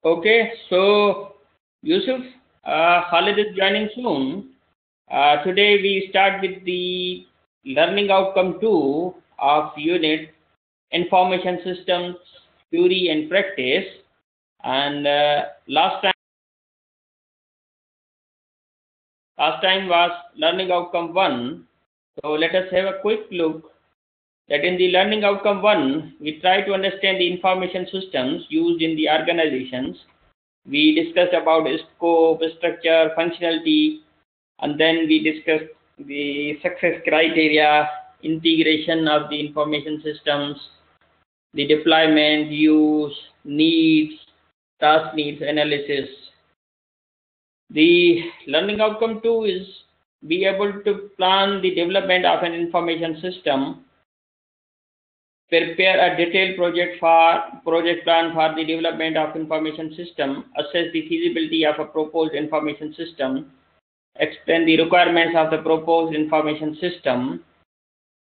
Okay, so Yusuf, Khalid is joining soon. Today we start with the learning outcome 2 of unit information systems theory and practice. And last time was learning outcome 1. So let us have a quick look that in the learning outcome 1, we try to understand the information systems used in the organizations. We discussed about scope, structure, functionality, and then we discussed the success criteria, integration of the information systems, the deployment, use, needs, task needs analysis. The learning outcome 2 is be able to plan the development of an information system, prepare a detailed project plan for the development of information system, assess the feasibility of a proposed information system, explain the requirements of the proposed information system,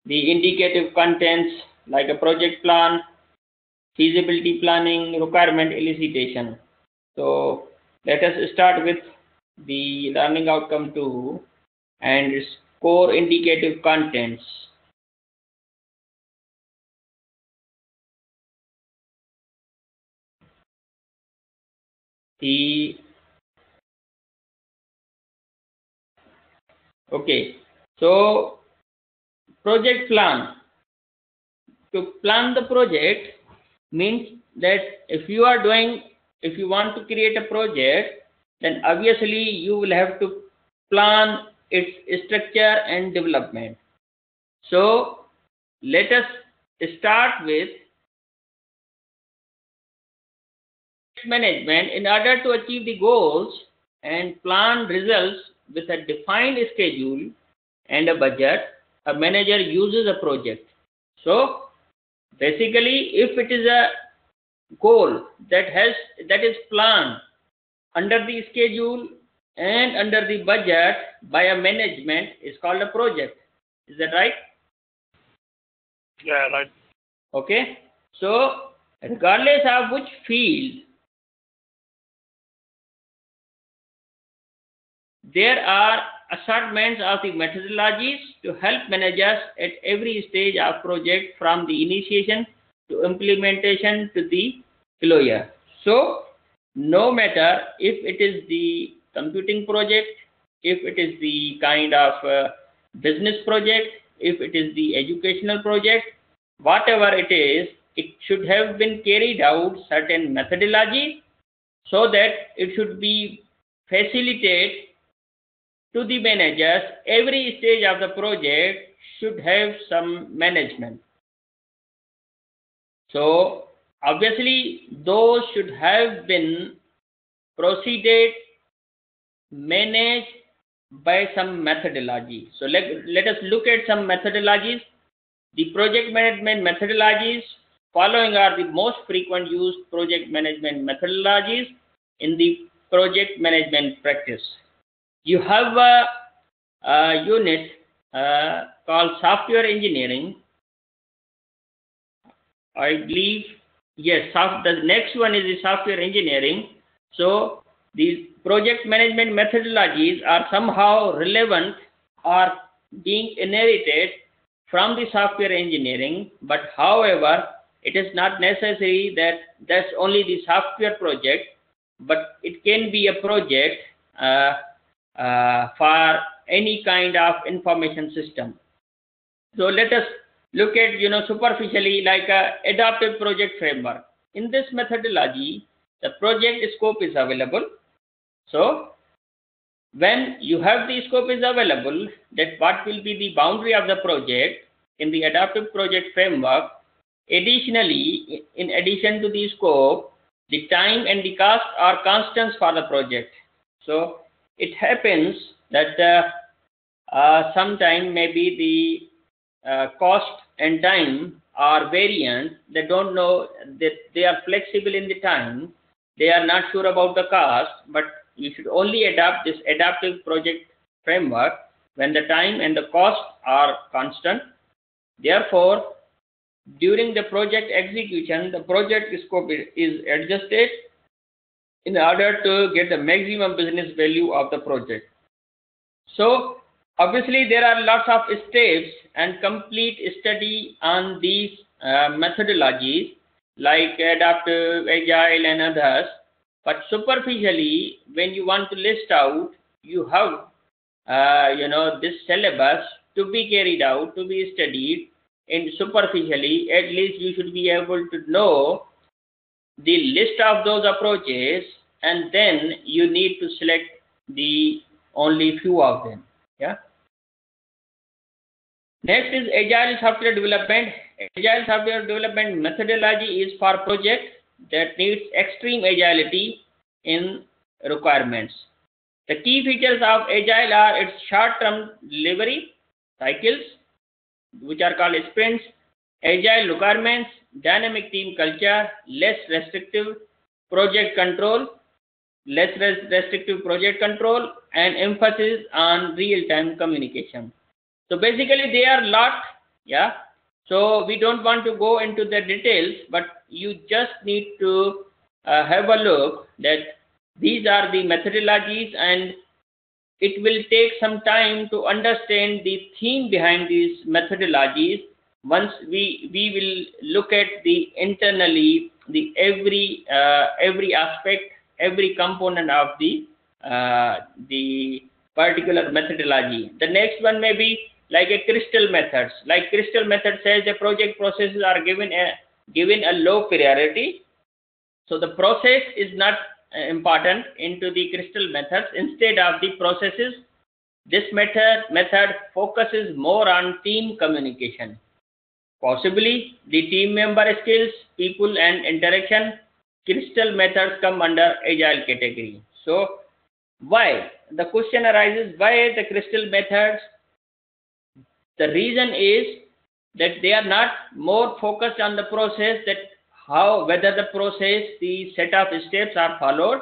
the indicative contents like a project plan, feasibility planning, requirement elicitation. So let us start with the learning outcome 2 and its core indicative contents. Okay, so project plan. To plan the project means that if you want to create a project, then obviously you will have to plan its structure and development. So let us start with management. In order to achieve the goals and plan results with a defined schedule and a budget, a manager uses a project. So basically, if it is a goal that is planned under the schedule and under the budget by a management, is called a project. Is that right? Yeah, right. Okay. So regardless of which field, there are assortments of the methodologies to help managers at every stage of project, from the initiation to implementation to the closure. So no matter if it is the computing project, if it is the kind of business project, if it is the educational project, whatever it is, it should have been carried out certain methodology so that it should be facilitate to the managers. Every stage of the project should have some management. So obviously those should have been proceeded, managed by some methodology. So let us look at some methodologies. The project management methodologies following are the most frequent used project management methodologies in the project management practice. You have a unit called software engineering. I believe, yes, the next one is the software engineering. So these project management methodologies are somehow relevant or being inherited from the software engineering, but however, it is not necessary that that's only the software project, but it can be a project for any kind of information system. So let us look at, superficially, like a adaptive project framework. In this methodology, the project scope is available. So when you have the scope is available, that what will be the boundary of the project in the adaptive project framework. Additionally, in addition to the scope, the time and the cost are constants for the project. So it happens that sometime maybe the cost and time are variant. They don't know that they are flexible in the time. They are not sure about the cost, but you should only adopt this adaptive project framework when the time and the cost are constant. Therefore, during the project execution, the project scope is adjusted in order to get the maximum business value of the project. So obviously there are lots of steps and complete study on these methodologies like adaptive, agile and others. But superficially, when you want to list out, you have this syllabus to be carried out, to be studied. And superficially, at least you should be able to know the list of those approaches, and then you need to select the only few of them. Yeah. Next is agile software development. Agile software development methodology is for projects that needs extreme agility in requirements. The key features of agile are its short-term delivery cycles, which are called sprints, agile requirements, dynamic team culture, less restrictive project control, and emphasis on real-time communication. So basically they are lot, yeah. So we don't want to go into the details, but you just need to have a look that these are the methodologies, and it will take some time to understand the theme behind these methodologies. Once we will look at the internally the every aspect, every component of the particular methodology. The next one may be like a crystal methods. Like crystal method says the project processes are given a low priority. So the process is not important into the crystal methods. Instead of the processes, this method focuses more on team communication. Possibly the team member skills, people and interaction. Crystal methods come under agile category. So why? The question arises, why the crystal methods? The reason is that they are not more focused on the process, that whether the process, the set of steps are followed,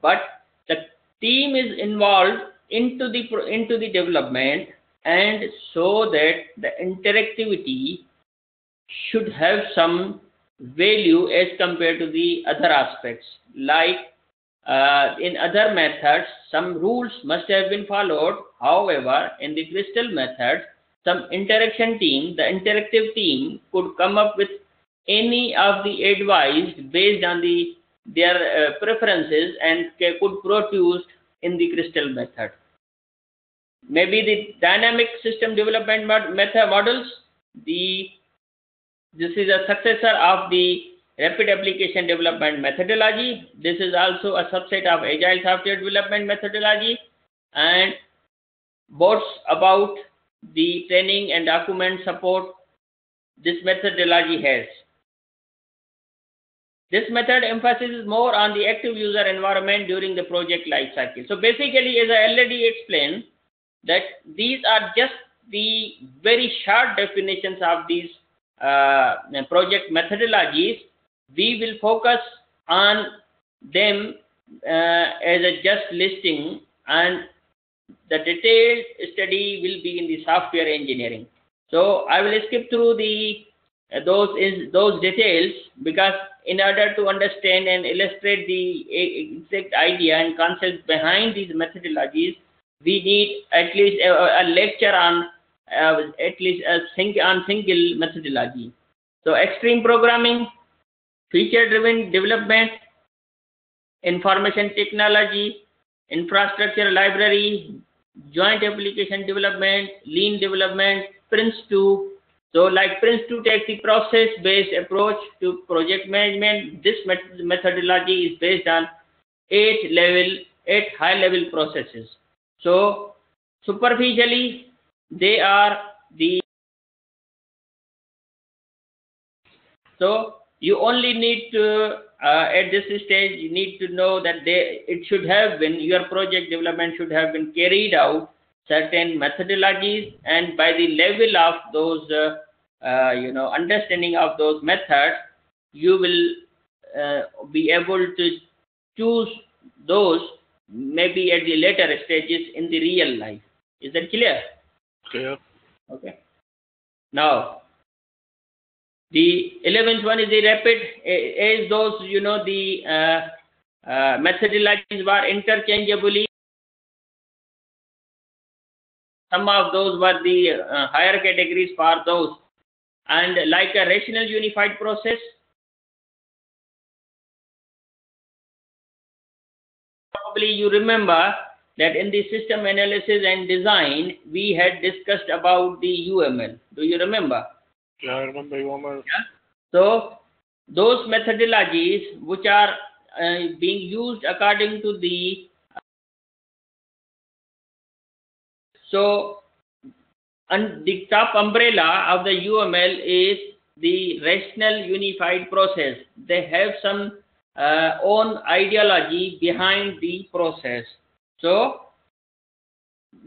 but the team is involved into the development, and so that the interactivity should have some value as compared to the other aspects. Like in other methods, some rules must have been followed. However, in the crystal method, some interactive team could come up with any of the advice based on their preferences, and could produce in the crystal method. Maybe the dynamic system development method models. This is a successor of the rapid application development methodology. This is also a subset of agile software development methodology, and boasts about the training and document support this methodology has. This method emphasizes more on the active user environment during the project life cycle. So basically, as I already explained, that these are just the very short definitions of these project methodologies. We will focus on them as a just listing, and the detailed study will be in the software engineering. So I will skip through those details, because in order to understand and illustrate the exact idea and concepts behind these methodologies, we need at least a lecture on single methodology. So extreme programming, feature-driven development, information technology, infrastructure library, joint application development, lean development, Prince2. So like Prince2 takes the process-based approach to project management. This methodology is based on 8 high-level processes. So superficially, they are the. So you only need to at this stage you need to know that your project development should have been carried out certain methodologies, and by the level of those understanding of those methods, you will be able to choose those maybe at the later stages in the real life. Is that clear? Clear. Okay. Now the 11th one is the rapid, as those methodologies were interchangeably. Some of those were the higher categories for those, and like a rational unified process. Probably you remember that in the system analysis and design, we had discussed about the UML. Do you remember? Yeah, I remember UML. Yeah. So those methodologies which are being used according to the and the top umbrella of the UML is the rational unified process. They have some own ideology behind the process. So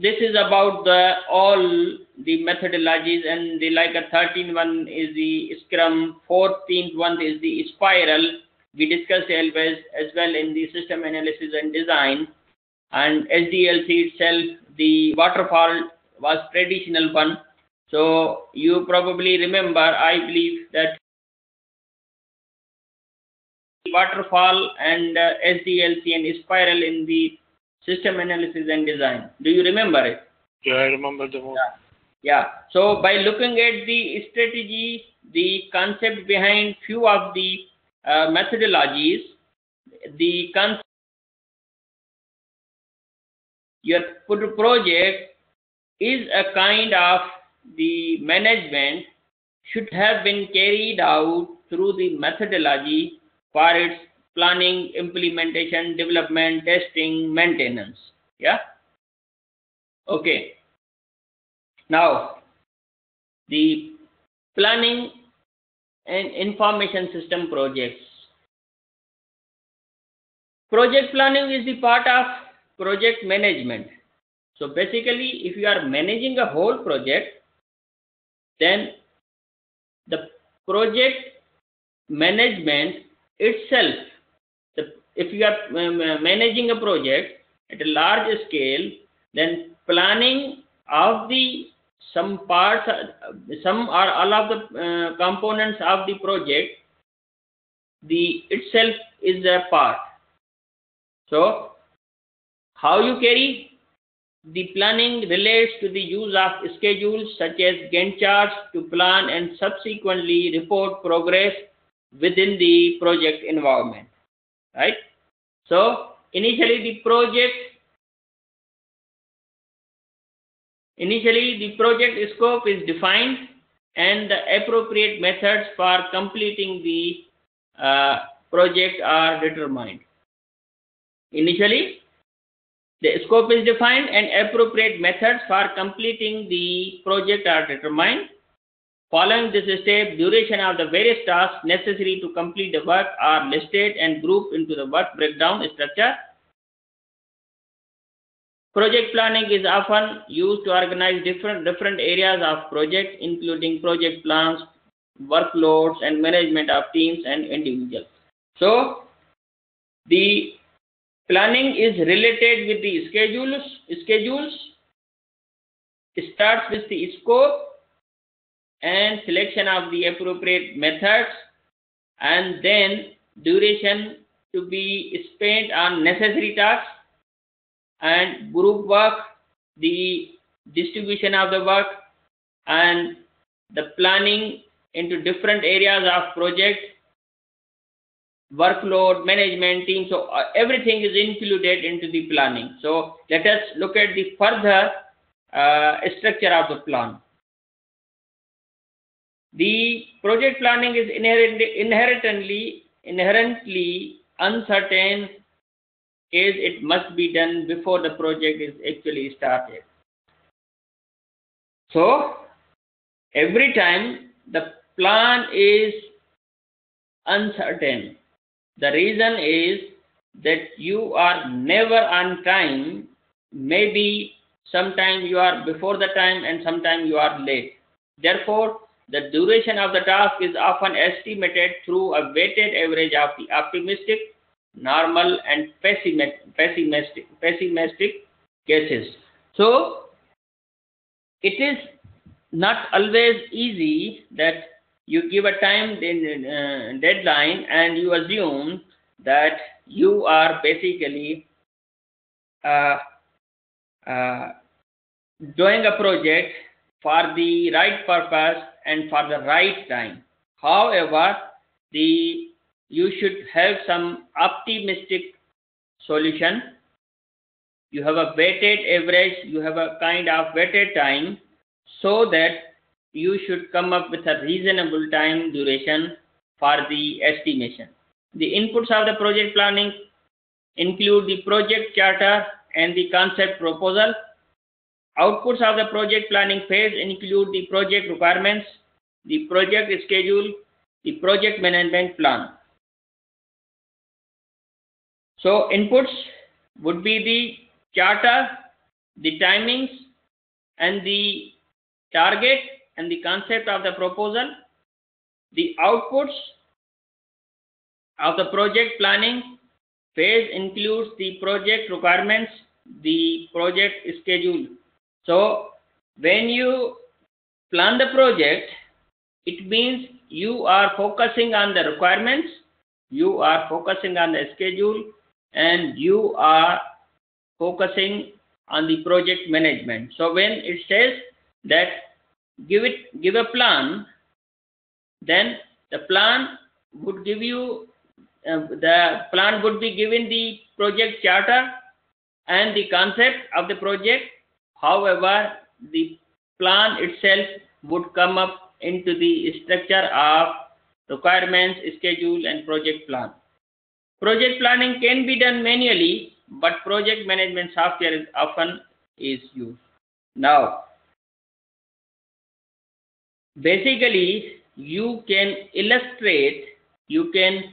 this is about all the methodologies, and the like a 13th one is the Scrum, 14th one is the Spiral. We discussed as well in the system analysis and design, and SDLC itself, the waterfall was traditional one. So you probably remember, I believe, that waterfall and SDLC and Spiral in the system analysis and design. Do you remember it? Yeah, I remember the most. Yeah. So by looking at the strategy, the concept behind few of the methodologies, the concept your project is a kind of the management should have been carried out through the methodology for its planning, implementation, development, testing, maintenance. Yeah. Okay. Now, the planning and information system projects. Project planning is the part of project management. So basically, if you are managing a whole project, then the project management itself, if you are managing a project at a large scale, then planning of the some parts, some or all of the components of the project, the itself is a part. So how you carry the planning relates to the use of schedules such as Gantt charts to plan and subsequently report progress within the project environment, right? So initially the project scope is defined and the appropriate methods for completing the project are determined. Initially, the scope is defined and appropriate methods for completing the project are determined. Following this step, duration of the various tasks necessary to complete the work are listed and grouped into the work breakdown structure. Project planning is often used to organize different areas of project, including project plans, workloads, and management of teams and individuals. So, the planning is related with the schedules. It starts with the scope and selection of the appropriate methods, and then duration to be spent on necessary tasks, and group work, the distribution of the work, and the planning into different areas of project, workload, management, team. So everything is included into the planning. So let us look at the further structure of the plan. The project planning is inherently uncertain, as it must be done before the project is actually started. So every time the plan is uncertain, the reason is that you are never on time. Maybe sometime you are before the time and sometime you are late. Therefore, the duration of the task is often estimated through a weighted average of the optimistic, normal, and pessimistic cases. So it is not always easy that you give a time deadline and you assume that you are basically uh, uh, doing a project for the right purpose and for the right time. However, you should have some optimistic solution. You have a weighted average, you have a kind of weighted time, so that you should come up with a reasonable time duration for the estimation. The inputs of the project planning include the project charter and the concept proposal. Outputs of the project planning phase include the project requirements, the project schedule, the project management plan. So inputs would be the charter, the timings, and the target and the concept of the proposal. The outputs of the project planning phase includes the project requirements, the project schedule. So when you plan the project, it means you are focusing on the requirements, you are focusing on the schedule, and you are focusing on the project management. So when it says that give a plan, then the plan would give you the plan would be given the project charter and the concept of the project. However, the plan itself would come up into the structure of requirements, schedule, and project plan. Project planning can be done manually, but project management software is often used. Now, basically, you can illustrate, you can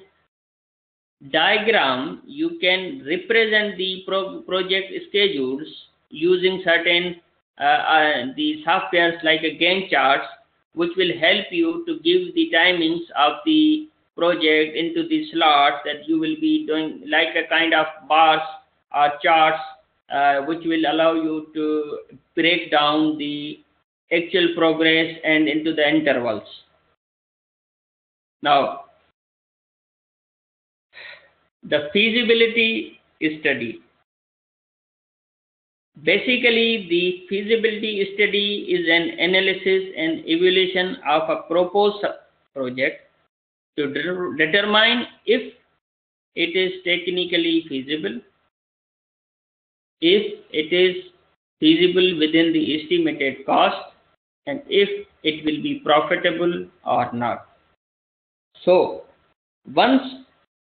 diagram, you can represent the project schedules using certain the softwares like a Gantt charts, which will help you to give the timings of the project into the slots that you will be doing, like a kind of bars or charts, which will allow you to break down the actual progress and into the intervals. Now, the feasibility study. Basically, the feasibility study is an analysis and evaluation of a proposed project to determine if it is technically feasible, if it is feasible within the estimated cost, and if it will be profitable or not. So, once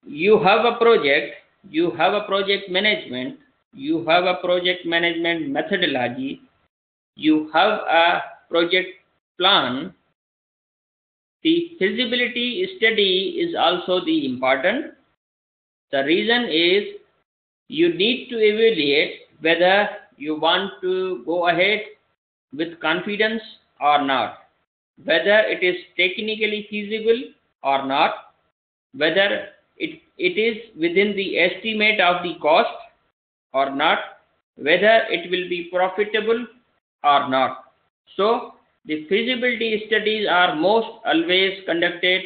you have a project, you have a project management, you have a project management methodology, you have a project plan, the feasibility study is also the important. The reason is you need to evaluate whether you want to go ahead with confidence or not, whether it is technically feasible or not, whether it is within the estimate of the cost or not, whether it will be profitable or not. So, the feasibility studies are most always conducted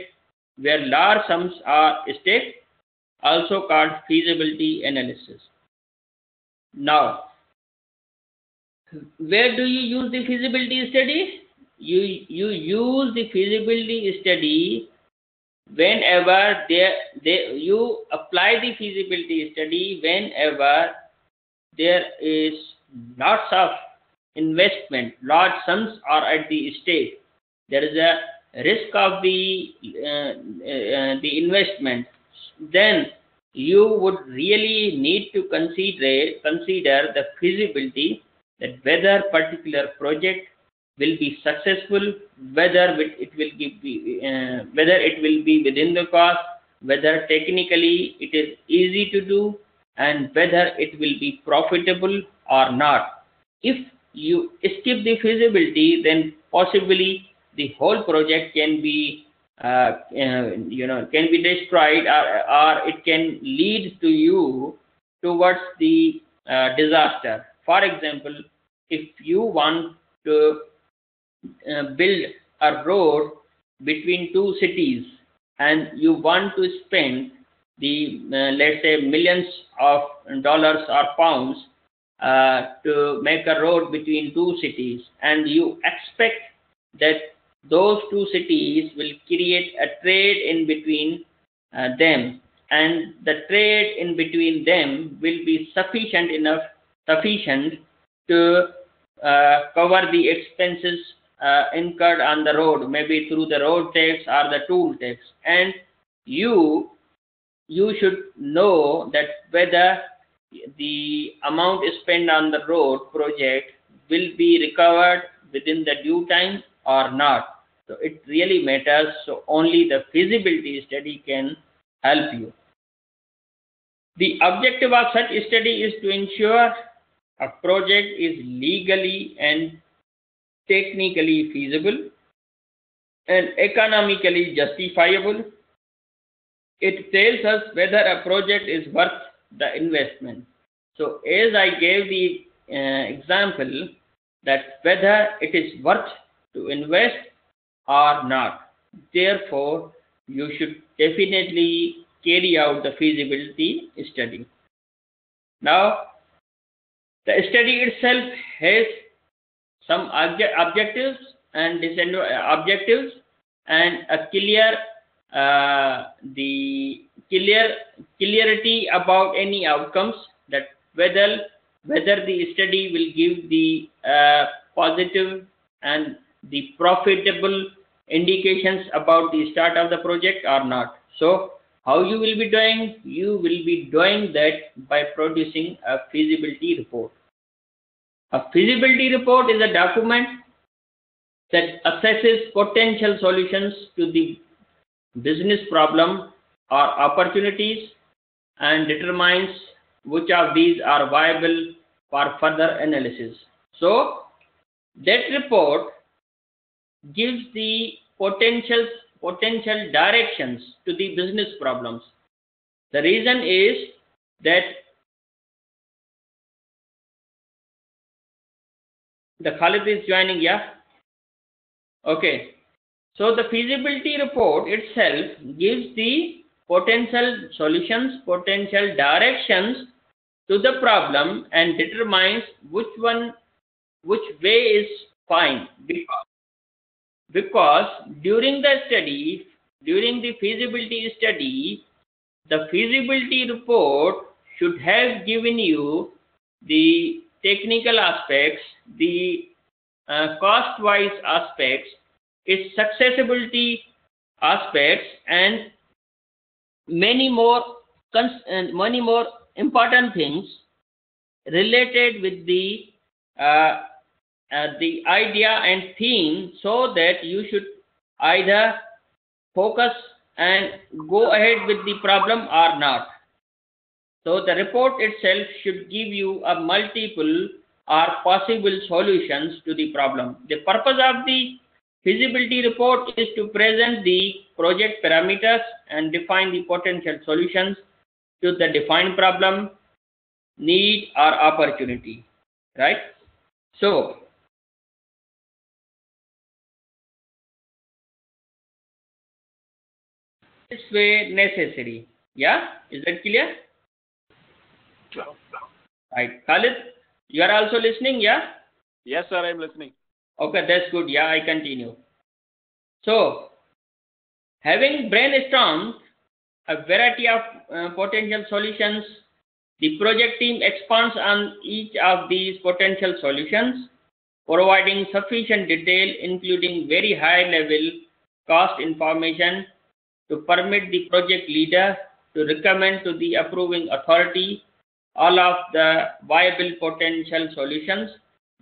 where large sums are staked, also called feasibility analysis. Now, where do you use the feasibility study? You use the feasibility study whenever you apply the feasibility study whenever there is lots of investment, large sums are at the stake. There is a risk of the investment. Then you would really need to consider the feasibility, that whether particular project will be successful, whether it will be within the cost, whether technically it is easy to do, and whether it will be profitable or not. If you skip the feasibility, then possibly the whole project can be can be destroyed, or it can lead to you towards the disaster. For example, if you want to build a road between two cities and you want to spend the let's say millions of dollars or pounds to make a road between two cities, and you expect that those two cities will create a trade in between them, and the trade in between them will be sufficient to cover the expenses incurred on the road, maybe through the road tax or the toll tax, and you should know that whether the amount spent on the road project will be recovered within the due time or not. So it really matters. So only the feasibility study can help you. The objective of such study is to ensure a project is legally and technically feasible and economically justifiable. It tells us whether a project is worth the investment. So as I gave the example, that whether it is worth to invest or not. Therefore, you should definitely carry out the feasibility study. Now, the study itself has some objectives and objectives and a clarity about any outcomes, that whether the study will give the positive and the profitable indications about the start of the project or not. So how you will be doing? You will be doing that by producing a feasibility report. A feasibility report is a document that assesses potential solutions to the business problem or opportunities and determines which of these are viable for further analysis. So that report gives the potential directions to the business problems. The reason is that the Khalid is joining, yeah? Okay. So the feasibility report itself gives the potential solutions, potential directions to the problem and determines which way is fine. Because during the feasibility study, the feasibility report should have given you the technical aspects, the cost-wise aspects, its accessibility aspects, and many more important things related with the idea and theme, so that you should either focus and go ahead with the problem or not. So the report itself should give you a multiple or possible solutions to the problem. The purpose of the feasibility report is to present the project parameters and define the potential solutions to the defined problem, need or opportunity, right? So this way necessary. Yeah, is that clear? Right. Khalid, you are also listening, yeah? Yes, sir, I am listening. Okay, that's good. Yeah, I continue. So, having brainstormed a variety of potential solutions, the project team expands on each of these potential solutions, providing sufficient detail, including very high-level cost information, to permit the project leader to recommend to the approving authority all of the viable potential solutions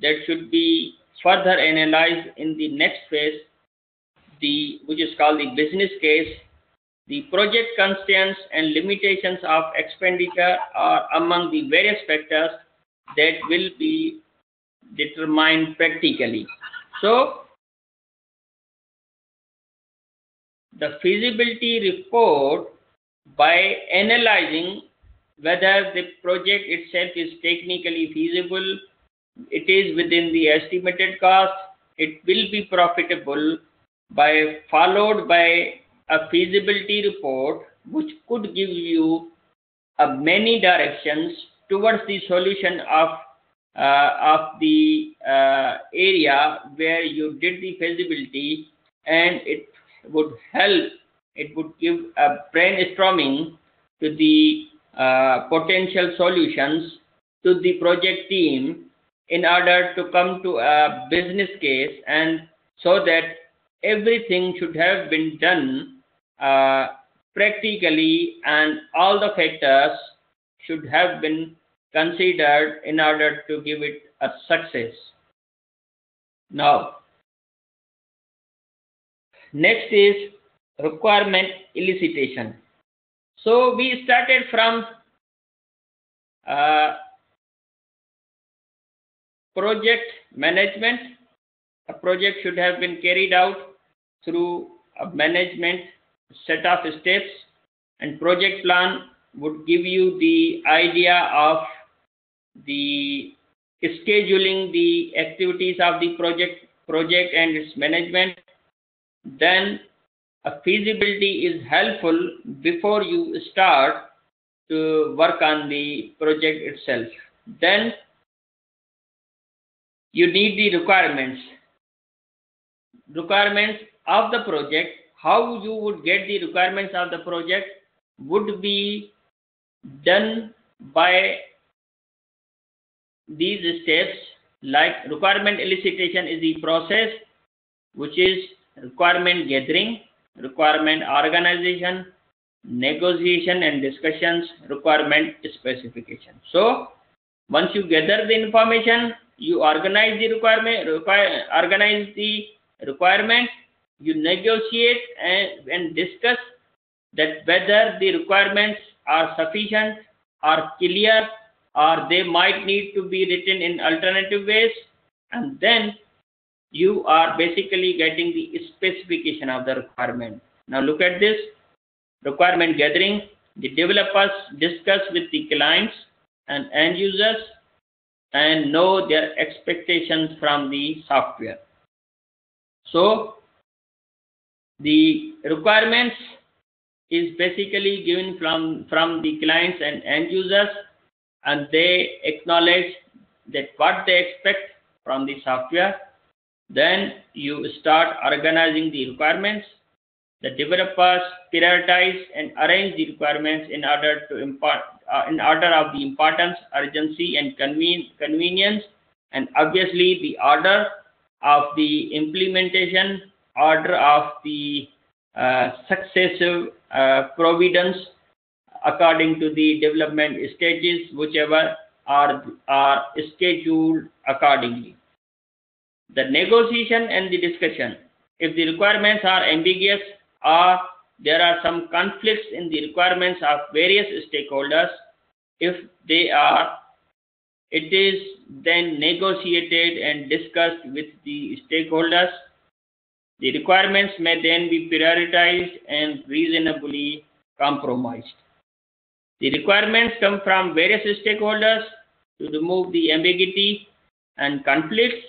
that should be further analyzed in the next phase, which is called the business case. The project constraints and limitations of expenditure are among the various factors that will be determined practically. So, the feasibility report, by analyzing whether the project itself is technically feasible, it is within the estimated cost, it will be profitable, followed by a feasibility report which could give you many directions towards the solution of the area where you did the feasibility, and it would help. It would give a brainstorming to the potential solutions to the project team in order to come to a business case, and so that everything should have been done practically, and all the factors should have been considered in order to give it a success. Now, next is requirement elicitation. So we started from project management. A project should have been carried out through a management set of steps, and project plan would give you the idea of the scheduling the activities of the project and its management. Then a feasibility is helpful before you start to work on the project itself. Then you need the requirements of the project. How you would get the requirements of the project would be done by these steps. Like requirement elicitation is the process which is requirement gathering, requirement organization, negotiation and discussions, requirement specification. So once you gather the information, you organize the requirement, you negotiate and discuss that whether the requirements are sufficient or clear, or they might need to be written in alternative ways, and then you are basically getting the specification of the requirement. Now look at this. Requirement gathering. The developers discuss with the clients and end users and know their expectations from the software. So the requirements is basically given from the clients and end users, and they acknowledge that what they expect from the software. Then you start organizing the requirements. The developers prioritize and arrange the requirements in order of the importance, urgency, and convenience, and obviously the order of the implementation, order of the successive providence according to the development stages, whichever are scheduled accordingly. The negotiation and the discussion. If the requirements are ambiguous or there are some conflicts in the requirements of various stakeholders, if they are, it is then negotiated and discussed with the stakeholders. The requirements may then be prioritized and reasonably compromised. The requirements come from various stakeholders to remove the ambiguity and conflicts.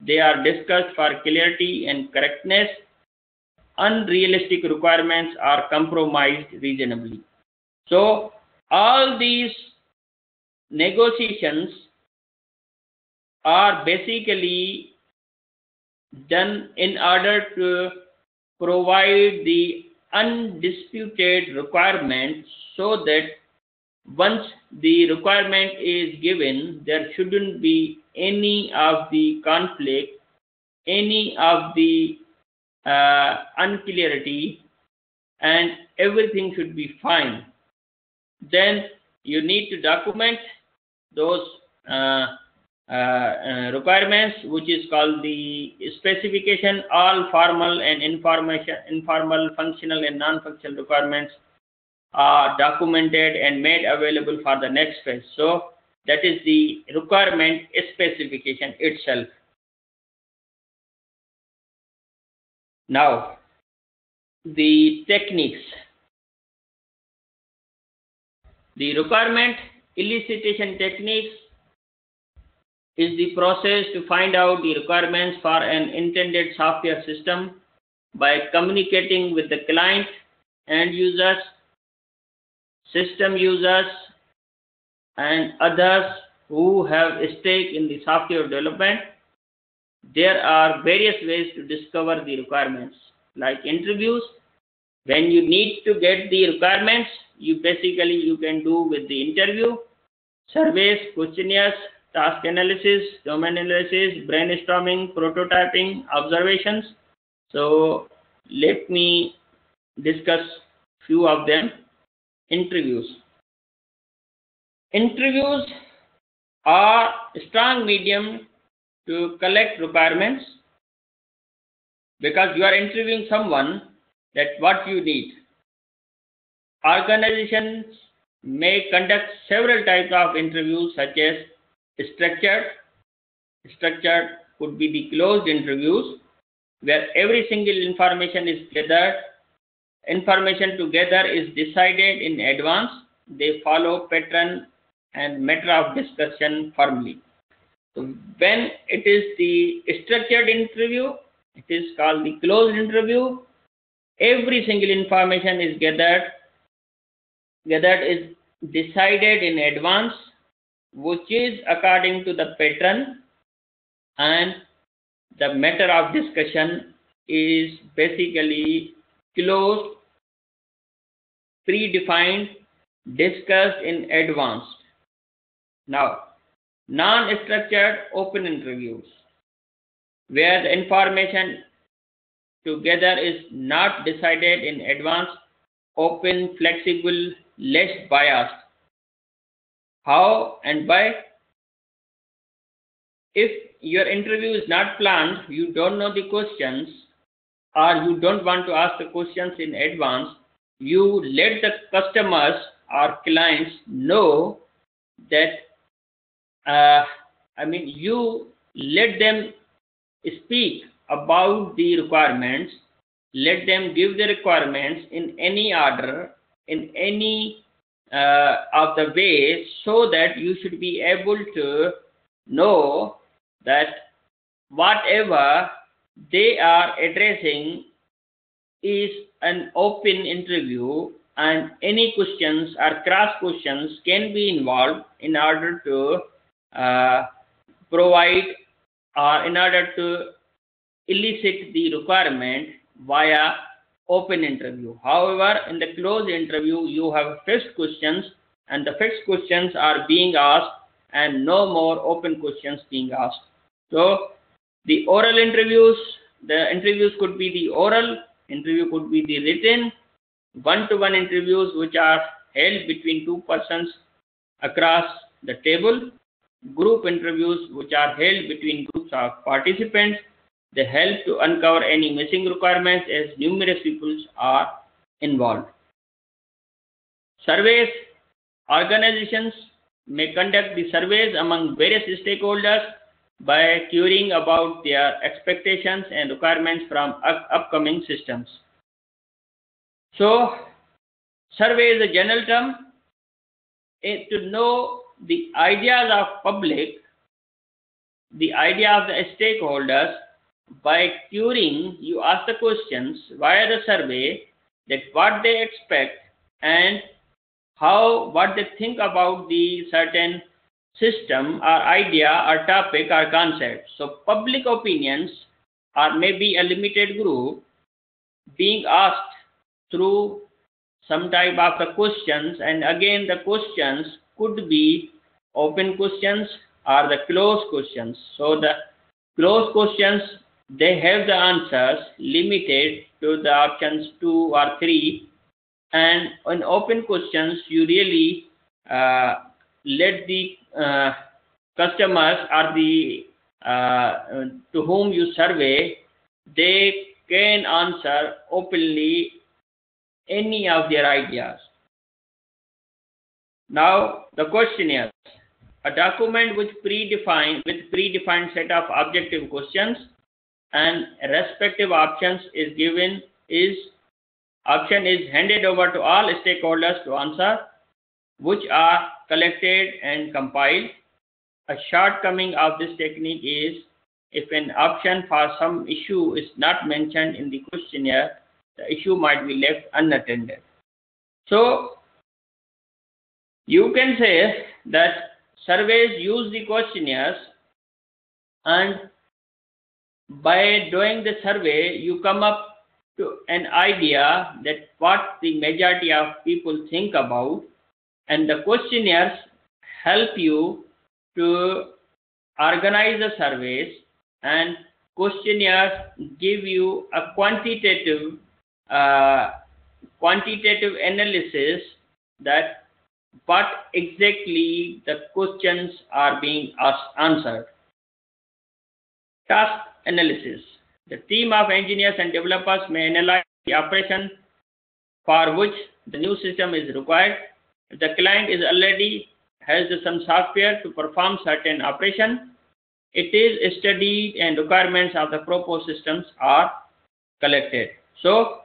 They are discussed for clarity and correctness. Unrealistic requirements are compromised reasonably. So all these negotiations are basically done in order to provide the undisputed requirement, so that once the requirement is given, there shouldn't be any of the conflict, any of the unclarity, and everything should be fine. Then you need to document those requirements, which is called the specification. All formal and informal, functional and non-functional requirements are documented and made available for the next phase. So that is the requirement specification itself. Now, the techniques. The requirement elicitation techniques is the process to find out the requirements for an intended software system by communicating with the client end users, system users, and others who have a stake in the software development. There are various ways to discover the requirements, like interviews. When you need to get the requirements, you can do with the interview, surveys, questionnaires, task analysis, domain analysis, brainstorming, prototyping, observations. So let me discuss few of them. Interviews. Interviews are a strong medium to collect requirements, because you are interviewing someone that what you need. Organizations may conduct several types of interviews, such as structured. Structured could be the closed interviews, where every single information is gathered. Information together is decided in advance. They follow pattern and matter of discussion firmly. So when it is the structured interview, it is called the closed interview. Every single information is gathered is decided in advance, which is according to the pattern, and the matter of discussion is basically closed, predefined, discussed in advance. Now, non-structured open interviews, where the information together is not decided in advance, open, flexible, less biased. How and why? If your interview is not planned, you don't know the questions, or you don't want to ask the questions in advance, you let the customers or clients know that, you let them speak about the requirements, let them give the requirements in any order, in any of the ways, so that you should be able to know that whatever they are addressing is an open interview, and any questions or cross questions can be involved in order to provide, or in order to elicit the requirement via open interview. However, in the closed interview, you have fixed questions, and the fixed questions are being asked, and no more open questions being asked. So the oral interviews, the interviews could be the oral interview, could be the written, one-to-one interviews which are held between two persons across the table, group interviews which are held between groups of participants. They help to uncover any missing requirements, as numerous people are involved. Surveys. Organizations may conduct the surveys among various stakeholders by querying about their expectations and requirements from upcoming systems. So, survey is a general term to know the ideas of public, the idea of the stakeholders. By querying, you ask the questions via the survey, that what they expect and what they think about the certain system or idea or topic or concept. So public opinions, or maybe a limited group, being asked through some type of the questions, and again the questions could be open questions or the closed questions. So the closed questions, they have the answers limited to the options 2 or 3, and on open questions you really let the customers or the to whom you survey, they can answer openly any of their ideas. Now the questionnaires, a document with predefined set of objective questions, and respective options is given. Option is handed over to all stakeholders to answer, which are collected and compiled. A shortcoming of this technique is, if an option for some issue is not mentioned in the questionnaire, the issue might be left unattended. So you can say that surveys use the questionnaires, and by doing the survey you come up to an idea that what the majority of people think about, and the questionnaires help you to organize the surveys, and questionnaires give you a quantitative analysis that what exactly the questions are being answered. Task analysis. The team of engineers and developers may analyze the operation for which the new system is required. If the client is already has some software to perform certain operation, it is studied and requirements of the proposed systems are collected. So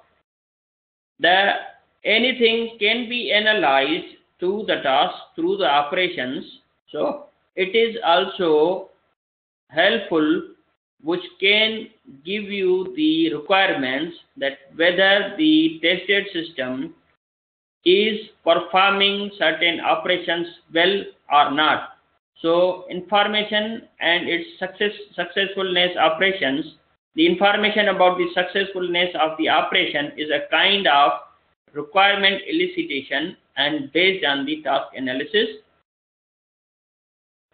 anything can be analyzed through the task, through the operations. So it is also helpful, which can give you the requirements that whether the tested system is performing certain operations well or not. So information and its successfulness operations, the information about the successfulness of the operation is a kind of requirement elicitation and based on the task analysis.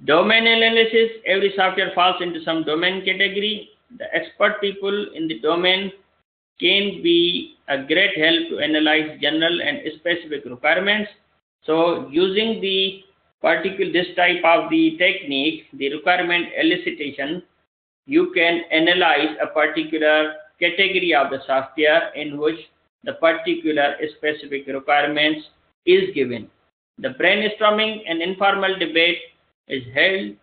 Domain analysis. Every software falls into some domain category. The expert people in the domain can be a great help to analyze general and specific requirements. So using this type of the technique, the requirement elicitation, you can analyze a particular category of the software in which the particular specific requirements is given. The brainstorming and informal debate is held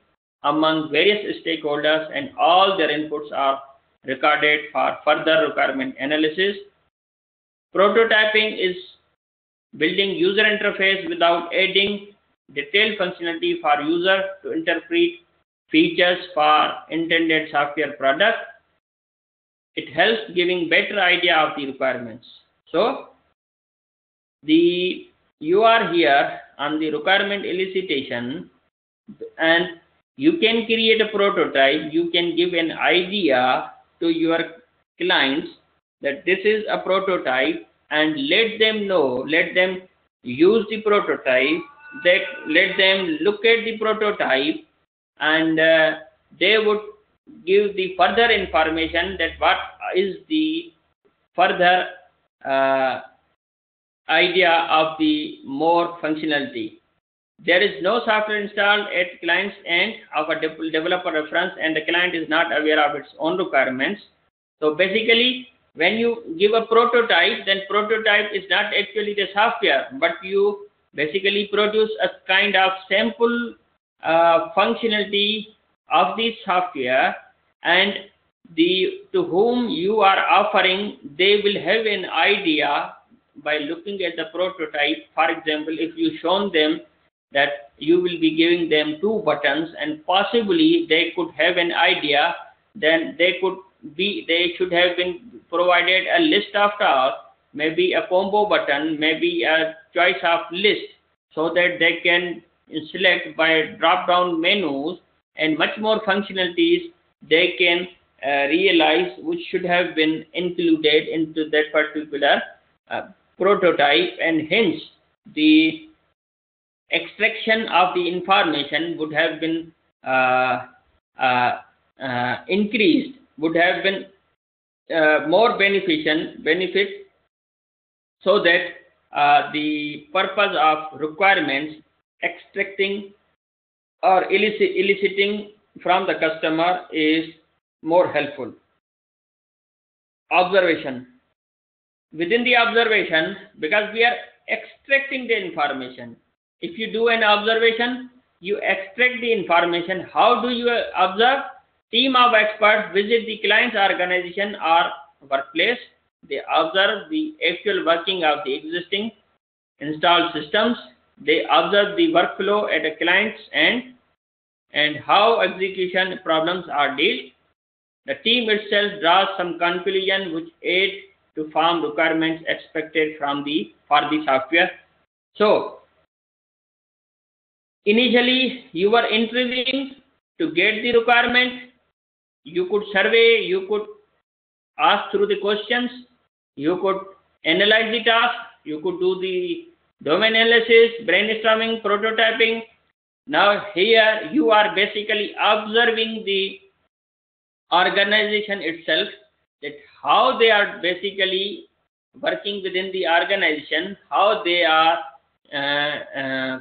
among various stakeholders, and all their inputs are recorded for further requirement analysis. Prototyping is building user interface without adding detailed functionality for user to interpret features for intended software product. It helps giving better idea of the requirements. So you are here on the requirement elicitation, and you can create a prototype. You can give an idea to your clients that this is a prototype, and let them know, let them use the prototype, let them look at the prototype, and they would give the further information that what is the further idea of the more functionality. There is no software installed at client's end of a developer reference, and the client is not aware of its own requirements. So basically, when you give a prototype, then prototype is not actually the software, but you basically produce a kind of sample functionality of the software, and to whom you are offering, they will have an idea by looking at the prototype. For example, if you shown them that you will be giving them 2 buttons, and possibly they could have an idea, then they should have been provided a list of tasks, maybe a combo button, maybe a choice of list, so that they can select by drop down menus, and much more functionalities they can realize, which should have been included into that particular prototype, and hence the extraction of the information would have been increased, would have been more benefit, so that the purpose of requirements extracting or eliciting from the customer is more helpful. Observation. Within the observation, because we are extracting the information, if you do an observation, you extract the information. How do you observe? Team of experts visit the client's organization or workplace. They observe the actual working of the existing installed systems. They observe the workflow at a client's end and how execution problems are dealt. The team itself draws some conclusion which aid to form requirements expected for the software. So initially you were interviewing to get the requirement. You could survey, you could ask through the questions, you could analyze the task, you could do the domain analysis, brainstorming, prototyping. Now here you are basically observing the organization itself, that how they are basically working within the organization, how they are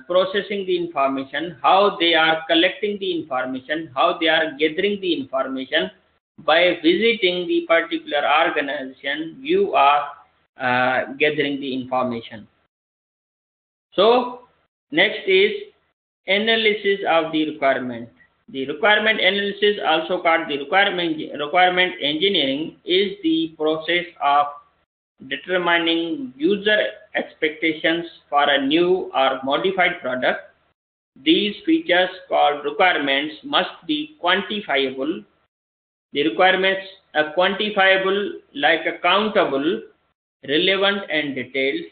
processing the information, how they are collecting the information, how they are gathering the information. By visiting the particular organization, you are gathering the information. So next is analysis of the requirement. The requirement analysis, also called the requirement engineering, is the process of determining user expectations for a new or modified product. These features, called requirements, must be quantifiable. The requirements are quantifiable, like accountable, relevant and detailed.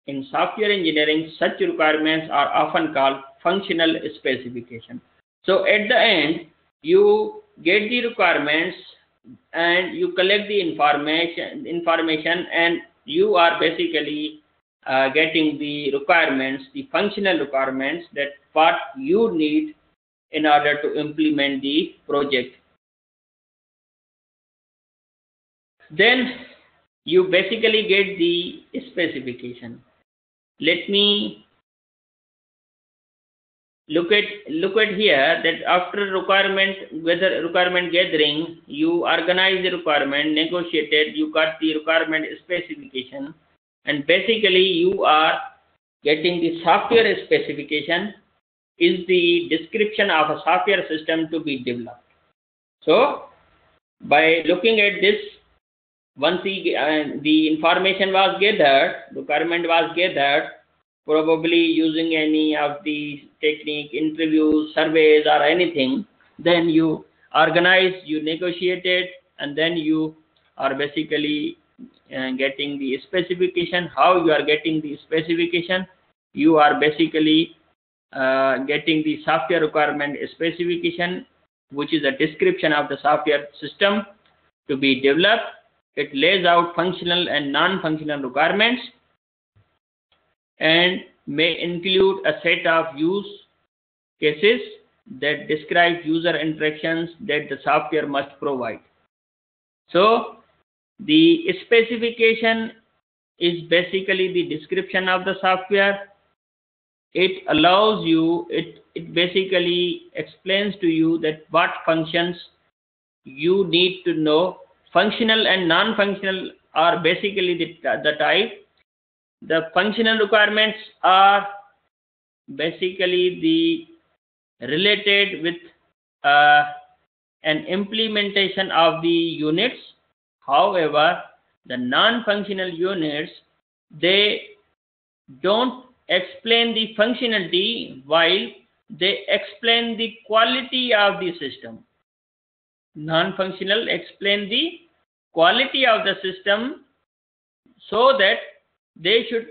In software engineering, such requirements are often called functional specification. So at the end, you get the requirements and you collect the information, and you are basically getting the requirements, the functional requirements, that what you need in order to implement the project. Then you basically get the specification. Let me look at here, that after requirement gathering, you organize the requirement, negotiated, you got the requirement specification, and basically you are getting the software specification, is the description of a software system to be developed. So by looking at this, once the information was gathered, requirement was gathered, probably using any of the technique, interviews, surveys or anything, then you organize, you negotiated, and then you are basically getting the specification. How you are getting the specification? You are basically getting the software requirement specification, which is a description of the software system to be developed. It lays out functional and non-functional requirements and may include a set of use cases that describe user interactions that the software must provide. So the specification is basically the description of the software. It allows you, it basically explains to you that what functions you need to know. Functional and non-functional are basically the type. The functional requirements are basically the related with an implementation of the units. However, the non-functional units, they don't explain the functionality, while they explain the quality of the system. Non-functional explain the quality of the system, so that they should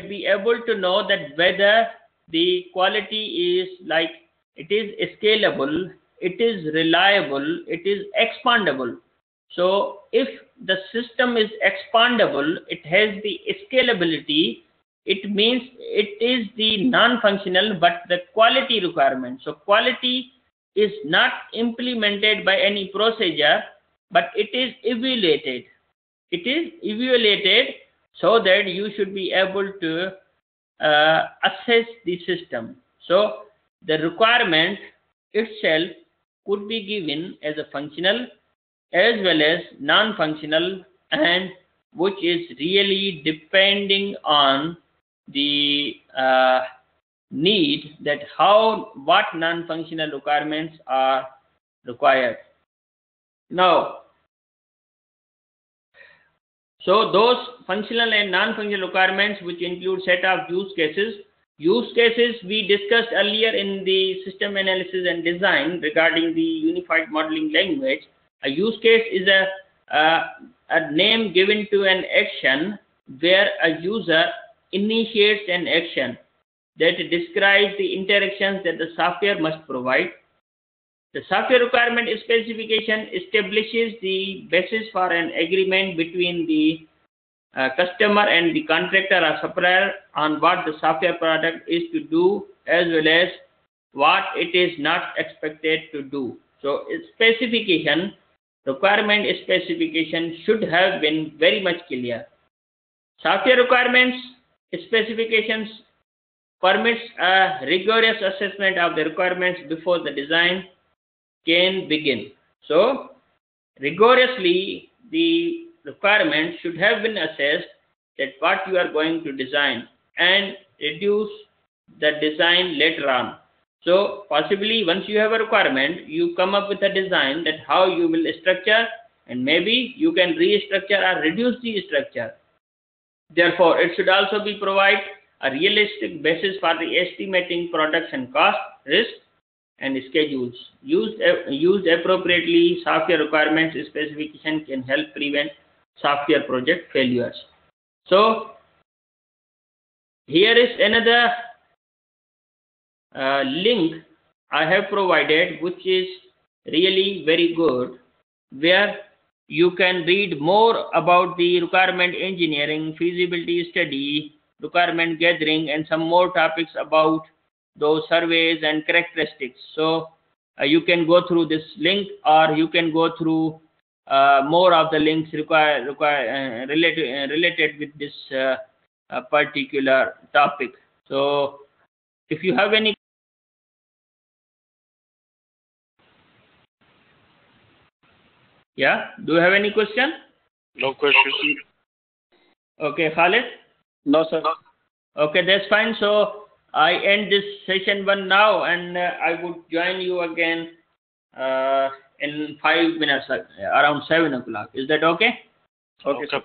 be able to know that whether the quality is like, it is scalable, it is reliable, it is expandable. So if the system is expandable, it has the scalability, it means it is the non-functional but the quality requirement. So quality is not implemented by any procedure, but it is evaluated. It is evaluated so that you should be able to assess the system. So the requirement itself could be given as a functional as well as non-functional, and which is really depending on the need, that what non-functional requirements are required. Now, so those functional and non-functional requirements, which include set of use cases. Use cases we discussed earlier in the system analysis and design regarding the unified modeling language. A use case is a name given to an action where a user initiates an action that describes the interactions that the software must provide. The software requirement specification establishes the basis for an agreement between the customer and the contractor or supplier on what the software product is to do, as well as what it is not expected to do. So requirement specification should have been very much clear. Software requirements specifications permits a rigorous assessment of the requirements before the design can begin. So rigorously the requirements should have been assessed, that what you are going to design, and reduce the design later on. So possibly once you have a requirement, you come up with a design that how you will structure, and maybe you can restructure or reduce the structure. Therefore, it should also be provide a realistic basis for the estimating production cost, risk, and schedules. Used appropriately, software requirements specification can help prevent software project failures. So here is another link I have provided, which is really very good, where you can read more about the requirement engineering, feasibility study, requirement gathering, and some more topics about those surveys and characteristics. So you can go through this link, or you can go through more of the links related with this particular topic. So if you have any do you have any question? No questions. Okay, Khalid? No, sir. Okay, that's fine. So I end this session 1 now, and I would join you again in 5 minutes, around 7 o'clock. Is that okay? Okay, sir.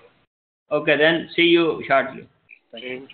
Okay, then see you shortly. Thank you.